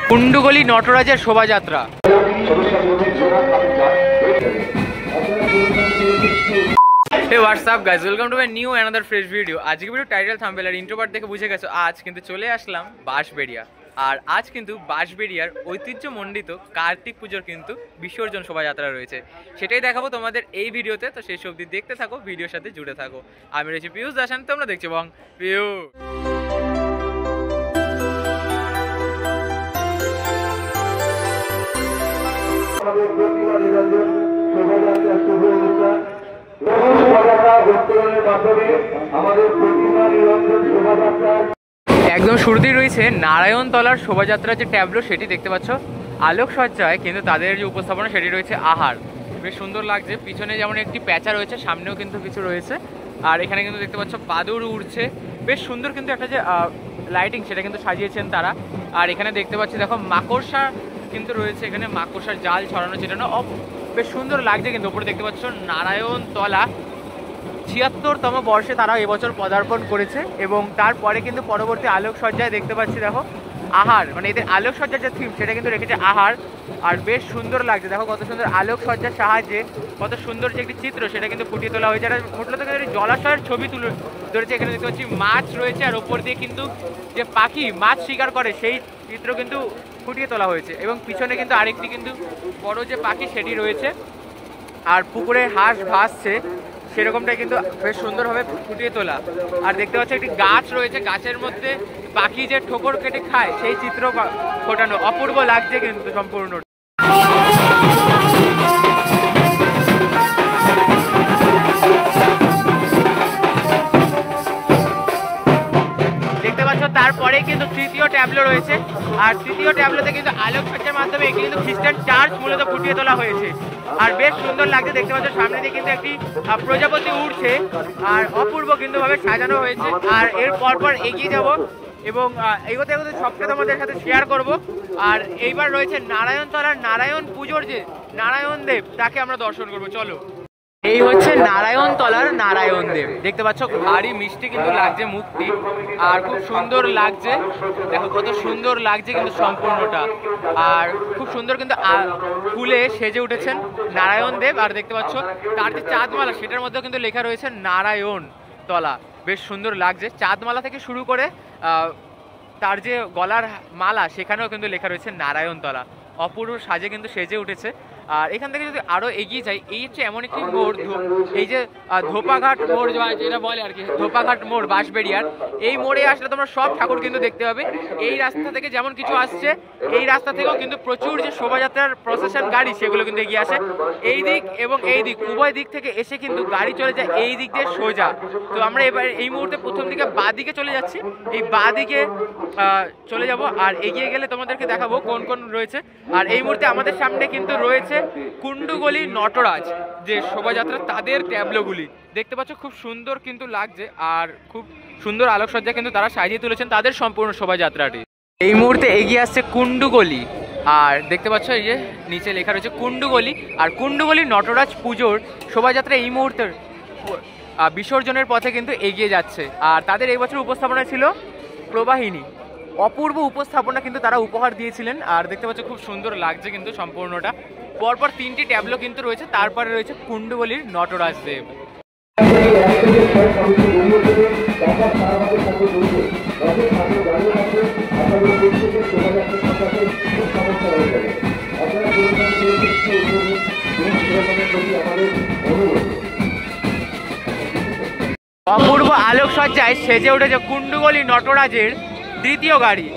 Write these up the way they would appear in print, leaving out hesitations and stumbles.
কুণ্ডুগলি নটরাজের শোভাযাত্রা। Hey, what's up guys, welcome to my new another fresh video. আজকে video title thumbnail আর intro part দেখে বুঝে গেছো আজ কিন্তু চলে আসলাম বাঁশবেড়িয়া। আর আজ কিন্তু বাঁশবেড়িয়ার ঐতিহ্যমণ্ডিত কার্তিক পুজোর কিন্তু বিসর্জন শোভাযাত্রা রয়েছে, সেটাই দেখাবো তোমাদের এই ভিডিওতে। তো শেষ অবধি দেখতে থাকো, ভিডিওর সাথে জুড়ে থাকো। আমি রয়েছি পিয়ুষ দাসান, তোমরা দেখছো বং পিউ। একদম শুরুতেই রয়েছে নারায়ণতলার শোভাযাত্রার যে ট্যাবলো সেটি দেখতে পাচ্ছ। আলোকসজ্জায় কিন্তু তাদের যে উপস্থাপনা সেটি রয়েছে আহার, বেশ সুন্দর লাগছে। পিছনে যেমন একটি প্যাঁচা রয়েছে, সামনেও কিন্তু কিছু রয়েছে। আর এখানে কিন্তু দেখতে পাচ্ছ বাদুড় উড়ছে, বেশ সুন্দর কিন্তু একটা যে লাইটিং সেটা কিন্তু সাজিয়েছেন তারা। আর এখানে দেখতে পাচ্ছি দেখো মাকড়সা কিন্তু রয়েছে, এখানে মাকড়সার জাল ছড়ানো ছিটানো বেশ সুন্দর লাগছে। কিন্তু ওপরে দেখতে পাচ্ছ নারায়ণতলা ৭৬তম বর্ষে তারা এবছর পদার্পণ করেছে। এবং তারপরে কিন্তু পরবর্তী আলোকসজ্জায় দেখতে পাচ্ছি দেখো আহার, মানে এদের আলোকসজ্জার যে থিম সেটা কিন্তু রেখেছে আহার। আর বেশ সুন্দর লাগছে, দেখো কত সুন্দর আলোকসজ্জার সাহায্যে কত সুন্দর যে একটি চিত্র সেটা কিন্তু ফুটিয়ে তোলা হয়েছে। আর মূলত জলাশয়ের ছবি তুলে ধরেছে। এখানে দেখতে পাচ্ছি মাছ রয়েছে, আর ওপর দিয়ে কিন্তু যে পাখি মাছ শিকার করে সেই চিত্র কিন্তু ফুটিয়ে তোলা হয়েছে। এবং পিছনে কিন্তু আরেকটি কিন্তু বড় যে পাখি সেটি রয়েছে, আর পুকুরে হাঁস ভাসছে সেরকমটাই কিন্তু বেশ সুন্দরভাবে ফুটিয়ে তোলা। আর দেখতে পাচ্ছি একটি গাছ রয়েছে, গাছের মধ্যে পাখি যে ঠোকর কেটে খায় সেই চিত্র ফোটানো, অপূর্ব লাগছে কিন্তু সম্পূর্ণ। দেখতে পাচ্ছ তারপরে কিন্তু তৃতীয় ট্যাবলো রয়েছে। আর তৃতীয় ট্যাবলোতে কিন্তু আলোকসজ্জার মাধ্যমে একটি কিন্তু খ্রিস্টান চার্চ মূলত ফুটিয়ে তোলা হয়েছে। আর বেশ সুন্দর লাগছে, দেখতে পাচ্ছ সামনে দিয়ে কিন্তু একটি প্রজাপতি উঠছে, আর অপূর্ব কিন্তু ভাবে সাজানো হয়েছে। আর এর পরপর এগিয়ে যাব এবং এগোতে এগোতে সবটা তোমাদের সাথে শেয়ার করব। আর এইবার রয়েছে নারায়ণতলার নারায়ণ পুজোর যে নারায়ণ দেব, তাকে আমরা দর্শন করব। চলো, এই হচ্ছে নারায়ণতলার নারায়ণ দেব। দেখতে পাচ্ছ ভারী মিষ্টি কিন্তু লাগছে মুখটি, আর খুব সুন্দর লাগছে। দেখো কত সুন্দর লাগছে কিন্তু সম্পূর্ণটা। আর খুব সুন্দর কিন্তু ফুলে সেজে উঠেছেন নারায়ণ দেব। আর দেখতে পাচ্ছ তার যে চাঁদমালা সেটার মধ্যেও কিন্তু লেখা রয়েছে নারায়ণতলা, বেশ সুন্দর লাগছে। চাঁদমালা থেকে শুরু করে তার যে গলার মালা সেখানেও কিন্তু লেখা রয়েছে নারায়ণতলা, অপূর্ব সাজে কিন্তু সেজে উঠেছে। আর এখান থেকে যদি আরো এগিয়ে যাই, এই হচ্ছে এমন একটি মোড়, এই যে ধোপাঘাট মোড় যেটা বলে আর কি, ধোপাঘাট মোড় বাঁশবেড়িয়ার। এই মোড়ে আসলে তোমরা সব ঠাকুর কিন্তু দেখতে পাবে। এই রাস্তা থেকে যেমন কিছু আসছে, এই রাস্তা থেকেও কিন্তু প্রচুর যে শোভাযাত্রার প্রসেশন গাড়ি সেগুলো কিন্তু এগিয়ে আসে। এই দিক এবং এই দিক উভয় দিক থেকে এসে কিন্তু গাড়ি চলে যায় এই দিক দিয়ে সোজা। তো আমরা এবার এই মুহূর্তে প্রথম দিকে বাঁ দিকে চলে যাচ্ছি, এই বাঁ দিকে চলে যাব। আর এগিয়ে গেলে তোমাদেরকে দেখাবো কোন কোন রয়েছে। আর এই মুহূর্তে আমাদের সামনে কিন্তু রয়েছে কুণ্ডুগলি নটরাজ যে শোভাযাত্রা, তাদের ট্যাবলোগুলি দেখতে পাচ্ছ, খুব সুন্দর কিন্তু লাগছে। আর খুব সুন্দর আলোকসজ্জা কিন্তু তারা সাজিয়ে তুলেছেন তাদের সম্পূর্ণ শোভাযাত্রাটি। এই মুহূর্তে এগিয়ে আসছে কুণ্ডুগলি, আর দেখতে পাচ্ছ এই যে নিচে লেখা রয়েছে কুণ্ডুগলি। আর কুণ্ডুগলি নটরাজ পুজোর শোভাযাত্রা এই মুহূর্তের বিসর্জনের পথে কিন্তু এগিয়ে যাচ্ছে। আর তাদের এই বছর উপস্থাপনা ছিল প্রবাহিনী, অপূর্ব উপস্থাপনা কিন্তু তারা উপহার দিয়েছিলেন। আর দেখতে পাচ্ছ খুব সুন্দর লাগছে কিন্তু সম্পূর্ণটা। পরপর তিনটি ট্যাবলো কিন্তু রয়েছে, তারপরে রয়েছে কুণ্ডুগলির নটরাজ দেব। অপূর্ব আলোকসজ্জায় সেজে উঠেছে কুণ্ডুগলি নটরাজের দ্বিতীয় গাড়ি।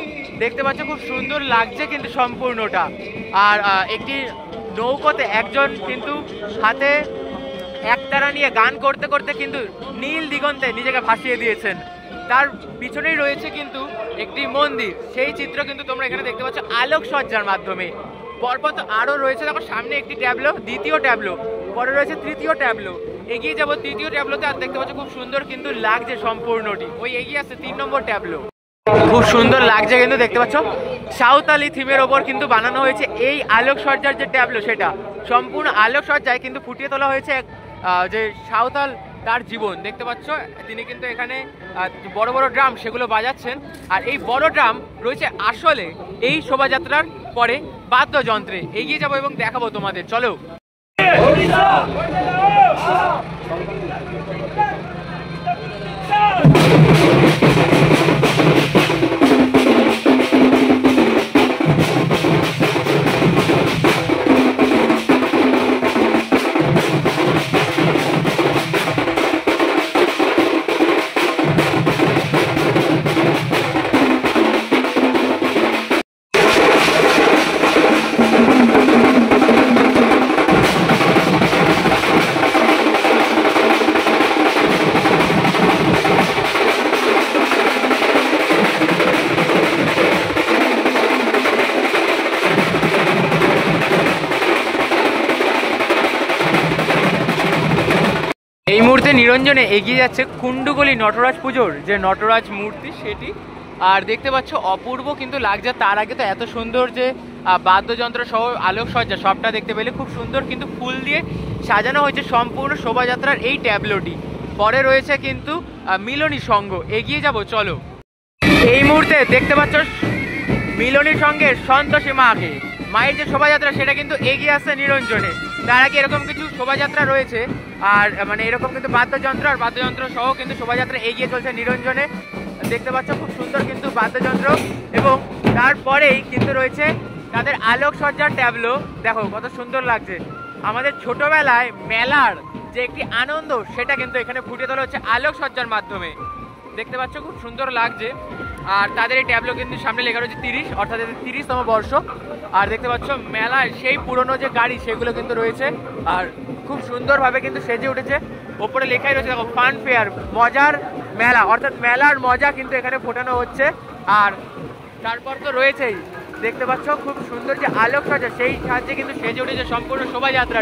দেখতে পাচ্ছ খুব সুন্দর লাগছে কিন্তু সম্পূর্ণটা। আর একটি নৌকোতে একজন কিন্তু হাতে একতারা নিয়ে গান করতে করতে কিন্তু নীল দিগন্তে নিজেকে ভাসিয়ে দিয়েছেন। তার পিছনেই রয়েছে কিন্তু একটি মন্দির, সেই চিত্র কিন্তু তোমরা এখানে দেখতে পাচ্ছ আলোকসজ্জার মাধ্যমে। পরপর তো আরও রয়েছে, দেখো সামনে একটি ট্যাবলো, দ্বিতীয় ট্যাবলো পরে রয়েছে তৃতীয় ট্যাবলো, এগিয়ে যাবো তৃতীয় ট্যাবলোতে। আর দেখতে পাচ্ছ খুব সুন্দর কিন্তু লাগছে সম্পূর্ণটি। ওই এগিয়ে আসছে 3 নম্বর ট্যাবলো, খুব সুন্দর লাগছে কিন্তু দেখতে পাচ্ছ। সাঁওতালি থিমের ওপর কিন্তু বানানো হয়েছে এই আলোকসজ্জার যে ট্যাবলো, সেটা সম্পূর্ণ আলোকসজ্জায় কিন্তু ফুটিয়ে তোলা হয়েছে যে সাঁওতাল তার জীবন। দেখতে পাচ্ছ তিনি কিন্তু এখানে বড় বড় ড্রাম সেগুলো বাজাচ্ছেন। আর এই বড় ড্রাম রয়েছে আসলে এই শোভাযাত্রার পরে বাদ্যযন্ত্রে। এগিয়ে যাবো এবং দেখাবো তোমাদের, চলো। এই মুহূর্তে নিরঞ্জনে এগিয়ে যাচ্ছে কুণ্ডুগলি নটরাজ পুজোর যে নটরাজ মূর্তি সেটি। আর দেখতে পাচ্ছ অপূর্ব কিন্তু লাগছে। তার আগে তো এত সুন্দর যে বাদ্যযন্ত্র সহ আলোকসজ্জা সবটা দেখতে পেলে, খুব সুন্দর কিন্তু ফুল দিয়ে সাজানো হয়েছে সম্পূর্ণ শোভাযাত্রার এই ট্যাবলোটি। পরে রয়েছে কিন্তু মিলনী সঙ্গ, এগিয়ে যাব চলো। এই মুহূর্তে দেখতে পাচ্ছ মিলনী সঙ্গের সন্তোষী মাকে, মায়ের যে শোভাযাত্রা সেটা কিন্তু এগিয়ে আসছে নিরঞ্জনে। তার আগে এরকম কিছু শোভাযাত্রা রয়েছে, আর মানে এরকম কিন্তু বাদ্যযন্ত্র আর বাদ্যযন্ত্র সহ কিন্তু শোভাযাত্রা এগিয়ে চলছে নিরঞ্জনে। দেখতে পাচ্ছ খুব সুন্দর কিন্তু বাদ্যযন্ত্র, এবং তারপরেই কিন্তু রয়েছে তাদের আলোকসজ্জার ট্যাবলো। দেখো কত সুন্দর লাগছে। আমাদের ছোটবেলায় মেলার যে একটি আনন্দ সেটা কিন্তু এখানে ফুটিয়ে তোলা হচ্ছে আলোকসজ্জার মাধ্যমে। দেখতে পাচ্ছ খুব সুন্দর লাগছে। আর তাদের এই ট্যাবলো কিন্তু সামনে লেখা রয়েছে 30, অর্থাৎ 30তম বর্ষ। আর দেখতে পাচ্ছ মেলায় সেই পুরনো যে গাড়ি সেগুলো কিন্তু রয়েছে, আর খুব সুন্দরভাবে কিন্তু সেজে উঠেছে। ওপরে লেখাই রয়েছে দেখো ফান ফেয়ার, মজার মেলা, অর্থাৎ মেলার মজা কিন্তু এখানে ফোটানো হচ্ছে। আর তারপর তো রয়েছেই দেখতে পাচ্ছ খুব সুন্দর যে আলোকসজ্জা, সেই সাহায্যে কিন্তু সেজে উঠেছে সম্পূর্ণ শোভাযাত্রা।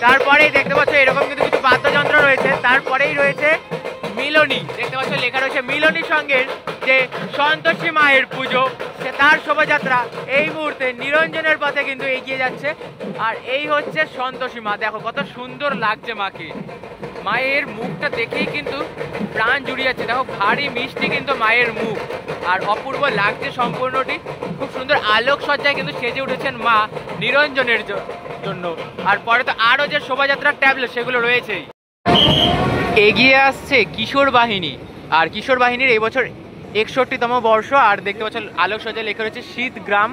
তারপরেই দেখতে পাচ্ছ এরকম কিন্তু কিছু বাদ্যযন্ত্র রয়েছে। তারপরেই রয়েছে মিলনী, দেখতে পাচ্ছ লেখা রয়েছে মিলনী সঙ্গের যে সন্তোষী মায়ের পুজো, সে তার শোভাযাত্রা এই মুহূর্তে নিরঞ্জনের পথে কিন্তু এগিয়ে যাচ্ছে। আর এই হচ্ছে সন্তোষী মা, দেখো কত সুন্দর লাগছে মাকে। মায়ের মুখটা দেখেই কিন্তু প্রাণ জুড়িয়ে যাচ্ছে। দেখো ভারী মিষ্টি কিন্তু মায়ের মুখ, আর অপূর্ব লাগছে সম্পূর্ণটি। খুব সুন্দর আলোকসজ্জায় কিন্তু সেজে উঠেছেন মা নিরঞ্জনের জন্য। আর পরে তো আরও যে শোভাযাত্রার ট্যাবলো সেগুলো রয়েছেই। এগিয়ে আসছে কিশোর বাহিনী, আর কিশোর বাহিনীর এই বছর 61তম বর্ষ। আর দেখতে পাচ্ছ আলোকসজ্জায় লেখা রয়েছে শীত গ্রাম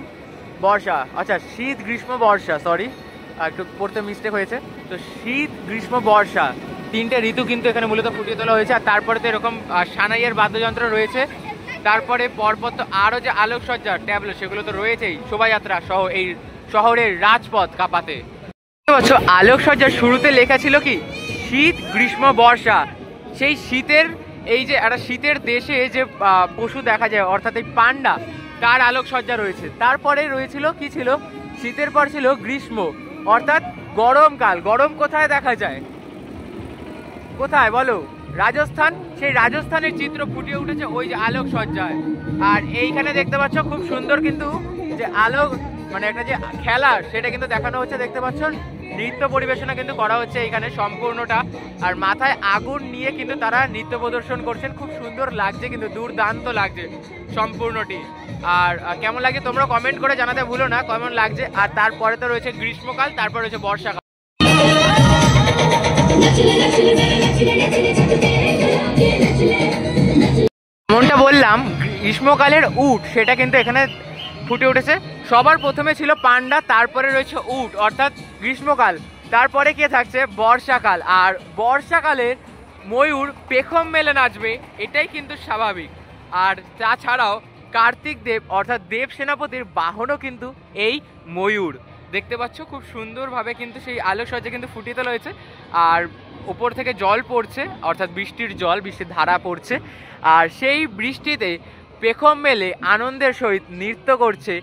বর্ষা, আচ্ছা শীত গ্রীষ্ম বর্ষা, সরি একটু পড়তে মিস্টেক হয়েছে। তো শীত গ্রীষ্ম বর্ষা 3টে ঋতু কিন্তু এখানে মূলত ফুটিয়ে তোলা হয়েছে। আর তারপরে তো এরকম সানাইয়ের বাদ্যযন্ত্র রয়েছে। তারপরে পরপর তো আরও যে আলোকসজ্জা ট্যাবলো সেগুলো তো রয়েছেই, শোভাযাত্রা সহ এই শহরের রাজপথ কাঁপাতে। আলোকসজ্জার শুরুতে লেখা ছিল কি শীত গ্রীষ্ম বর্ষা। সেই শীতের এই যে একটা শীতের দেশে যে পশু দেখা যায়, অর্থাৎ এই পান্ডা, তার আলোকসজ্জা রয়েছে। তারপরে রয়েছিল কি ছিল, শীতের পর ছিল গ্রীষ্ম, অর্থাৎ গরমকাল। গরম কোথায় দেখা যায়, কোথায় বলো? রাজস্থান। সেই রাজস্থানের চিত্র ফুটিয়ে উঠেছে ওই যে আলোকসজ্জায়। আর এইখানে দেখতে পাচ্ছ খুব সুন্দর কিন্তু যে আলোক মানে একটা যে খেলা সেটা কিন্তু দেখানো হচ্ছে। দেখতে পাচ্ছ নৃত্য পরিবেশনা কিন্তু করা হচ্ছে এইখানে সম্পূর্ণটা। আর মাথায় আগুন নিয়ে কিন্তু তারা নৃত্য প্রদর্শন করছেন। খুব সুন্দর লাগছে কিন্তু, দুর্দান্ত লাগছে সম্পূর্ণটি। আর কেমন লাগে তোমরা কমেন্ট করে জানাতে ভুলো না কেমন লাগছে। আর তারপরে তো রয়েছে গ্রীষ্মকাল, তারপর রয়েছে বর্ষাকাল। যেমনটা বললাম গ্রীষ্মকালের উট সেটা কিন্তু এখানে ফুটে উঠেছে। সবার প্রথমে ছিল পান্ডা, তারপরে রয়েছে উট অর্থাৎ গ্রীষ্মকাল, তারপরে কে থাকছে বর্ষাকাল। আর বর্ষাকালের ময়ূর পেখম মেলে নাচবে, এটাই কিন্তু স্বাভাবিক। আর তাছাড়াও কার্তিক দেব অর্থাৎ দেব সেনাপতির বাহনও কিন্তু এই ময়ূর। দেখতে পাচ্ছ খুব সুন্দরভাবে কিন্তু সেই আলোকসজ্জা কিন্তু ফুটিয়ে তোলা হয়েছে। আর ওপর থেকে জল পড়ছে অর্থাৎ বৃষ্টির জল, বৃষ্টির ধারা পড়ছে। আর সেই বৃষ্টিতে পেখম মেলে আনন্দের সহিত নৃত্য করছে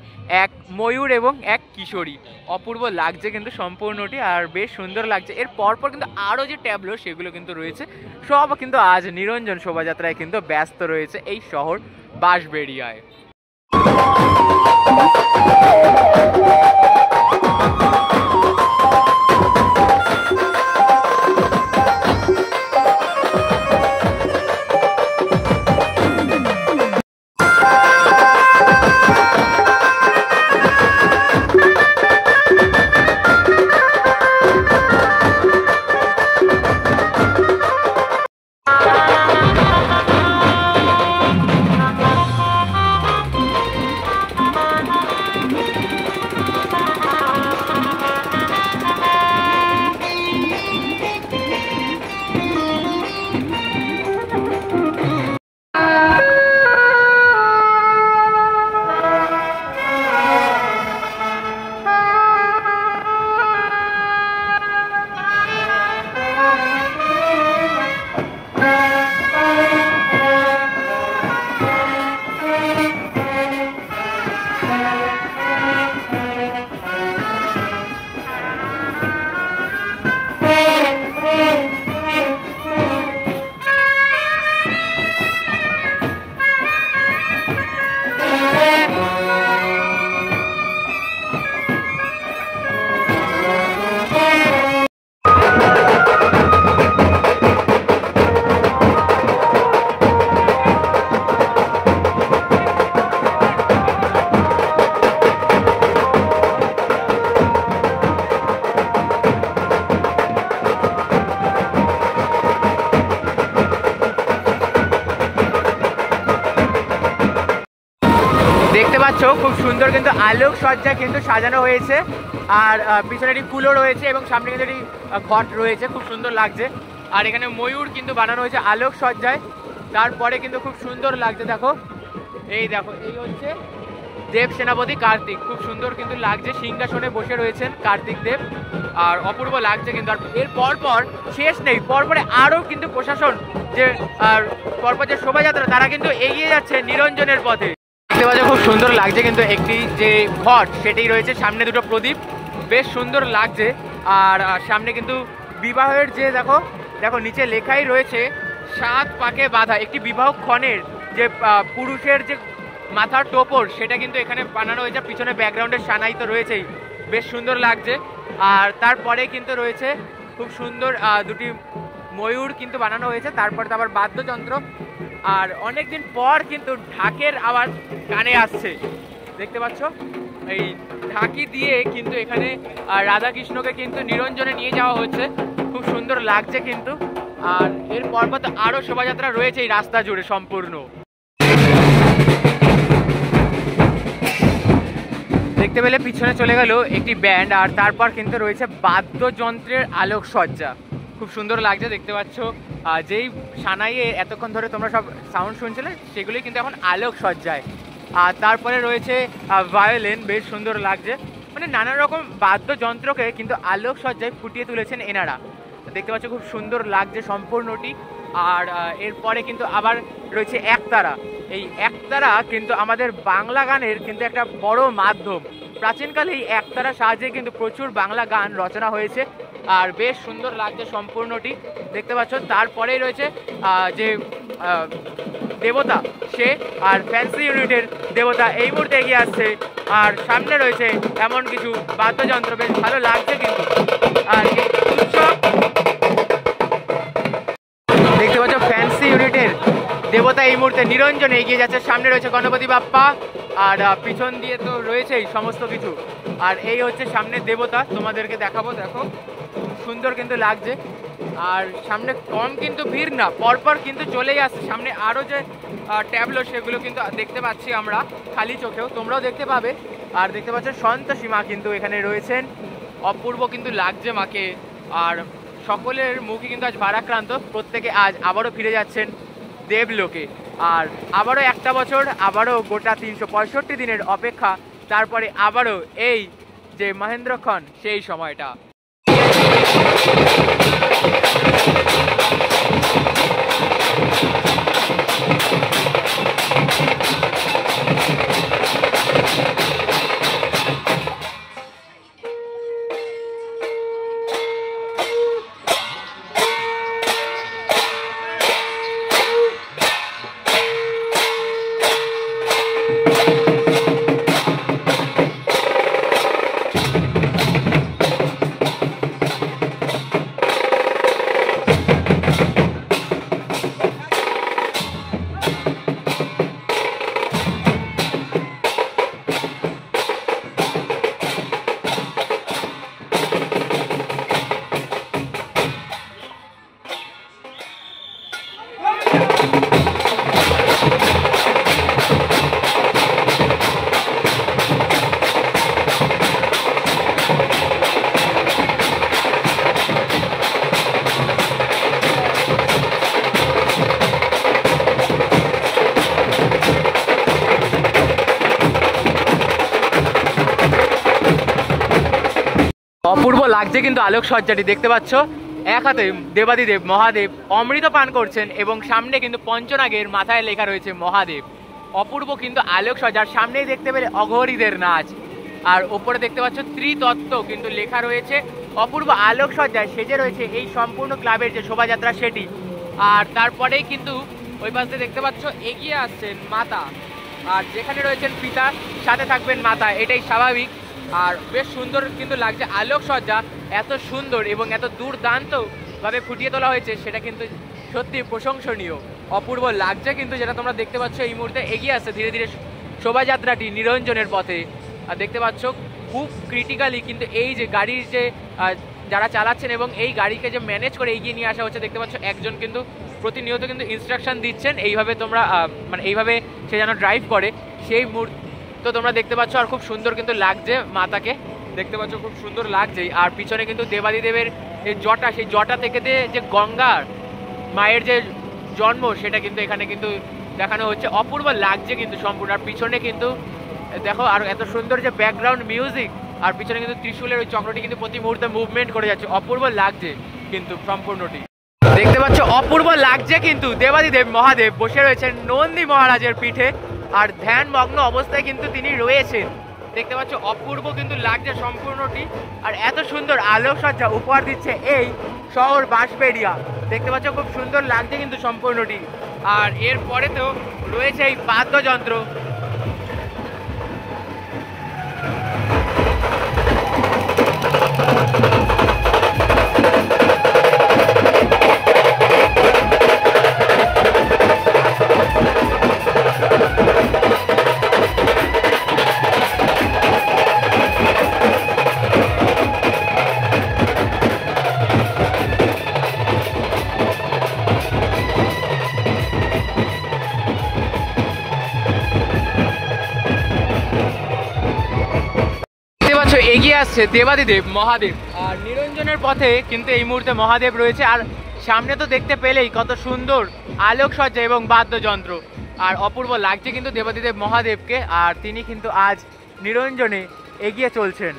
এক ময়ূর এবং এক কিশোরী। অপূর্ব লাগছে কিন্তু সম্পূর্ণটি, আর বেশ সুন্দর লাগছে। এর পরপর কিন্তু আরও যে ট্যাবলো সেগুলো কিন্তু রয়েছে, সব কিন্তু আজ নিরঞ্জন শোভাযাত্রায় কিন্তু ব্যস্ত রয়েছে এই শহর বাঁশবেড়িয়ায়। দেখতে পাচ্ছ খুব সুন্দর কিন্তু আলোকসজ্জা কিন্তু সাজানো হয়েছে। আর পিছনে একটি কুলো রয়েছে এবং সামনে কিন্তু একটি ঘট রয়েছে, খুব সুন্দর লাগছে। আর এখানে ময়ূর কিন্তু বানানো হয়েছে আলোকসজ্জায়, তারপরে কিন্তু খুব সুন্দর লাগছে। দেখো এই হচ্ছে দেব সেনাপতি কার্তিক, খুব সুন্দর কিন্তু লাগছে, সিংহাসনে বসে রয়েছেন কার্তিক দেব, আর অপূর্ব লাগছে কিন্তু। আর এর পরপর শেষ নেই, পরপরে আরও কিন্তু প্রশাসন যে আর পরপর যে শোভাযাত্রা তারা কিন্তু এগিয়ে যাচ্ছে নিরঞ্জনের পথে। দেখতে পাচ্ছ খুব সুন্দর লাগছে কিন্তু একটি যে ঘট সেটি রয়েছে, সামনে দুটো প্রদীপ, বেশ সুন্দর লাগছে। আর সামনে কিন্তু বিবাহের যে দেখো নিচে লেখাই রয়েছে 7 পাকে বাঁধা, একটি বিবাহ ক্ষণের যে পুরুষের যে মাথার টোপর সেটা কিন্তু এখানে বানানো হয়েছে। পিছনে ব্যাকগ্রাউন্ডের সানাই তো রয়েছেই, বেশ সুন্দর লাগছে। আর তারপরে কিন্তু রয়েছে খুব সুন্দর দুটি ময়ূর কিন্তু বানানো হয়েছে, তারপরে তো আবার বাদ্যযন্ত্র। আর অনেকদিন পর কিন্তু ঢাকের আওয়াজ কানে আসছে, দেখতে পাচ্ছ এই ঢাকি দিয়ে কিন্তু এখানে রাধাকৃষ্ণকে কিন্তু নিরঞ্জনে নিয়ে যাওয়া হচ্ছে, খুব সুন্দর লাগছে কিন্তু। আর এর পরপর তো আরও শোভাযাত্রা রয়েছে এই রাস্তা জুড়ে সম্পূর্ণ। দেখতে পেলে পিছনে চলে গেল একটি ব্যান্ড, আর তারপর কিন্তু রয়েছে বাদ্যযন্ত্রের আলোকসজ্জা, খুব সুন্দর লাগছে। দেখতে পাচ্ছ যেই সানাইয়ে এতক্ষণ ধরে তোমরা সব সাউন্ড শুনছিলে সেগুলি কিন্তু এখন আলোকসজ্জায়। আর তারপরে রয়েছে ভায়োলিন, বেশ সুন্দর লাগছে। মানে নানা রকম বাদ্যযন্ত্রকে কিন্তু আলোকসজ্জায় ফুটিয়ে তুলেছেন এনারা, দেখতে পাচ্ছ খুব সুন্দর লাগছে সম্পূর্ণটি। আর এরপরে কিন্তু আবার রয়েছে একতারা। এই একতারা কিন্তু আমাদের বাংলা গানের কিন্তু একটা বড় মাধ্যম। প্রাচীনকালে এই একতারা সাহায্যে কিন্তু প্রচুর বাংলা গান রচনা হয়েছে, আর বেশ সুন্দর লাগছে সম্পূর্ণটি, দেখতে পাচ্ছ। তারপরেই রয়েছে যে দেবতা সে, আর ফ্যান্সি ইউনিটের দেবতা এই মুহূর্তে এগিয়ে আসছে। আর সামনে রয়েছে এমন কিছু বাদ্যযন্ত্র, বেশ ভালো লাগছে কিন্তু। আর এই উৎসব দেখতে পাচ্ছ ফ্যান্সি ইউনিটের দেবতা এই মুহূর্তে নিরঞ্জনে এগিয়ে যাচ্ছে, সামনে রয়েছে গণপতি বাপ্পা, আর পিছন দিয়ে তো রয়েছেই সমস্ত কিছু। আর এই হচ্ছে সামনে দেবতা, তোমাদেরকে দেখাবো, দেখো সুন্দর কিন্তু লাগছে। আর সামনে কম কিন্তু ভিড় না, পরপর কিন্তু চলেই আসছে সামনে আরও যে ট্যাবলো সেগুলো কিন্তু দেখতে পাচ্ছি আমরা খালি চোখেও, তোমরাও দেখতে পাবে। আর দেখতে পাচ্ছ সন্তোষী মা কিন্তু এখানে রয়েছেন, অপূর্ব কিন্তু লাগছে মাকে। আর সকলের মুখে কিন্তু আজ ভারাক্রান্ত, প্রত্যেকে আজ আবারও ফিরে যাচ্ছেন দেবলোকে। আর আবারও একটা বছর, আবারও গোটা 365 দিনের অপেক্ষা, তারপরে আবারও এই যে মহেন্দ্রক্ষণ সেই সময়টা। অপূর্ব লাগছে কিন্তু আলোকসজ্জাটি, দেখতে পাচ্ছ এক হাতে দেবাদিদেব মহাদেব অমৃত পান করছেন এবং সামনে কিন্তু পঞ্চনাগের মাথায় লেখা রয়েছে মহাদেব। অপূর্ব কিন্তু আলোকসজ্জার সামনেই দেখতে পেলে অঘরীদের নাচ, আর ওপরে দেখতে পাচ্ছ ত্রিতত্ত্ব কিন্তু লেখা রয়েছে। অপূর্ব আলোকসজ্জায় সেজে রয়েছে এই সম্পূর্ণ ক্লাবের যে শোভাযাত্রা সেটি। আর তারপরেই কিন্তু ওই পাশে দেখতে পাচ্ছ এগিয়ে আসছেন মাতা, আর যেখানে রয়েছেন পিতা সাথে থাকবেন মাতা, এটাই স্বাভাবিক। আর বেশ সুন্দর কিন্তু লাগছে আলোকসজ্জা, এত সুন্দর এবং এত দুর্দান্তভাবে ফুটিয়ে তোলা হয়েছে, সেটা কিন্তু সত্যি প্রশংসনীয়। অপূর্ব লাগছে কিন্তু, যেটা তোমরা দেখতে পাচ্ছ এই মুহূর্তে এগিয়ে আসছে ধীরে ধীরে শোভাযাত্রাটি নিরঞ্জনের পথে। আর দেখতে পাচ্ছ খুব ক্রিটিক্যালি কিন্তু এই যে গাড়ির যে যারা চালাচ্ছেন এবং এই গাড়িকে যে ম্যানেজ করে এগিয়ে নিয়ে আসা হচ্ছে, দেখতে পাচ্ছ একজন কিন্তু প্রতিনিয়ত কিন্তু ইনস্ট্রাকশন দিচ্ছেন এইভাবে তোমরা মানে এইভাবে সে যেন ড্রাইভ করে, সেই মুহূর্তে তো তোমরা দেখতে পাচ্ছ। আর খুব সুন্দর কিন্তু লাগছে মাতাকে, দেখতে পাচ্ছ খুব সুন্দর লাগছে। আর পিছনে কিন্তু দেবাদিদেবের যে জটা, সেই জটা থেকে যে গঙ্গার মায়ের যে জন্ম, সেটা কিন্তু এখানে কিন্তু দেখানো হচ্ছে। অপূর্ব লাগছে কিন্তু সম্পূর্ণ। আর পিছনে কিন্তু দেখো আর এত সুন্দর যে ব্যাকগ্রাউন্ড মিউজিক, আর পিছনে কিন্তু ত্রিশূলের ওই চক্রটি কিন্তু প্রতি মুহূর্তে মুভমেন্ট করে যাচ্ছে। অপূর্ব লাগছে কিন্তু সম্পূর্ণটি, দেখতে পাচ্ছ অপূর্ব লাগছে কিন্তু। দেবাদিদেব মহাদেব বসে রয়েছেন নন্দী মহারাজের পিঠে, আর ধ্যান মগ্ন অবস্থায় কিন্তু তিনি রয়েছেন, দেখতে পাচ্ছ অপূর্ব কিন্তু লাগছে সম্পূর্ণটি। আর এত সুন্দর আলোকসজ্জা উপহার দিচ্ছে এই শহর বাঁশবেড়িয়া, দেখতে পাচ্ছ খুব সুন্দর লাগছে কিন্তু সম্পূর্ণটি। আর এরপরে তো রয়েছে এই বাদ্যযন্ত্র, এগিয়ে আসছে দেবাদিদেব মহাদেব। আর নিরঞ্জনের পথে কিন্তু এই মুহূর্তে মহাদেব রয়েছে, আর সামনে তো দেখতে পেলেই কত সুন্দর আলোকসজ্জা এবং বাদ্যযন্ত্র। আর অপূর্ব লাগছে কিন্তু দেবাদিদেব মহাদেবকে, আর তিনি কিন্তু আজ নিরঞ্জনে এগিয়ে চলছেন।